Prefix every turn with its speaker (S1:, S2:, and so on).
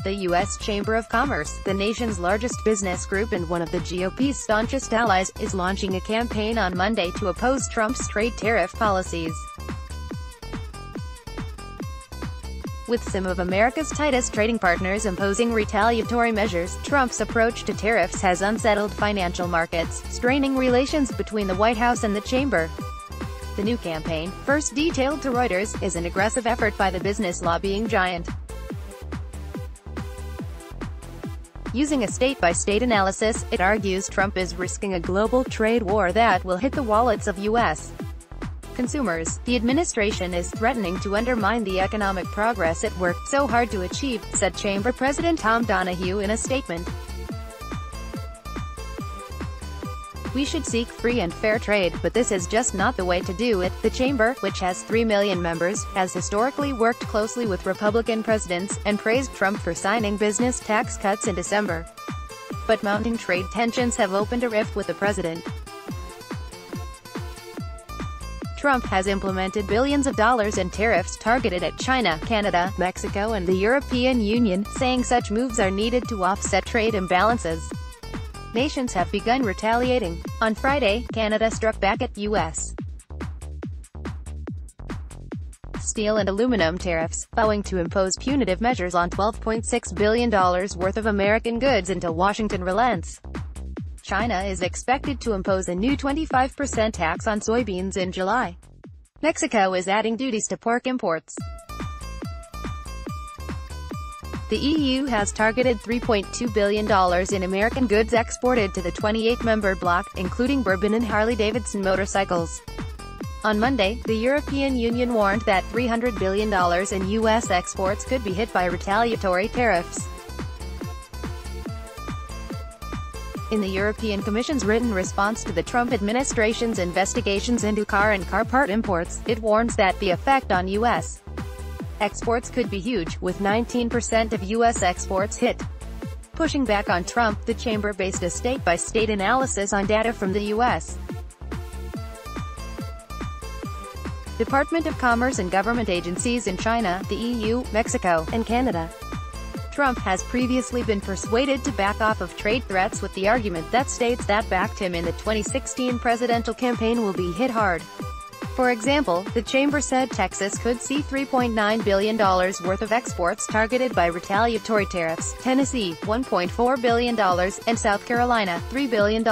S1: The U.S. Chamber of Commerce, the nation's largest business group and one of the GOP's staunchest allies, is launching a campaign on Monday to oppose Trump's trade tariff policies. With some of America's tightest trading partners imposing retaliatory measures, Trump's approach to tariffs has unsettled financial markets, straining relations between the White House and the chamber. The new campaign, first detailed to Reuters, is an aggressive effort by the business lobbying giant. Using a state-by-state analysis, it argues Trump is risking a global trade war that will hit the wallets of U.S. consumers. The administration is threatening to undermine the economic progress it worked so hard to achieve, said Chamber President Tom Donahue in a statement. We should seek free and fair trade, but this is just not the way to do it. The chamber, which has 3 million members, has historically worked closely with Republican presidents, and praised Trump for signing business tax cuts in December. But mounting trade tensions have opened a rift with the president. Trump has implemented billions of dollars in tariffs targeted at China, Canada, Mexico and the European Union, saying such moves are needed to offset trade imbalances. Nations have begun retaliating. On Friday, Canada struck back at U.S. steel and aluminum tariffs, vowing to impose punitive measures on $12.6 billion worth of American goods until Washington relents. China is expected to impose a new 25% tax on soybeans in July. Mexico is adding duties to pork imports. The EU has targeted $3.2 billion in American goods exported to the 28-member bloc, including bourbon and Harley-Davidson motorcycles. On Monday, the European Union warned that $300 billion in U.S. exports could be hit by retaliatory tariffs. In the European Commission's written response to the Trump administration's investigations into car and car part imports, it warns that the effect on U.S. exports could be huge, with 19% of U.S. exports hit. Pushing back on Trump, the chamber based a state-by-state analysis on data from the U.S. Department of Commerce and government agencies in China, the EU, Mexico, and Canada. Trump has previously been persuaded to back off of trade threats with the argument that states that backed him in the 2016 presidential campaign will be hit hard. For example, the chamber said Texas could see $3.9 billion worth of exports targeted by retaliatory tariffs, Tennessee, $1.4 billion, and South Carolina, $3 billion.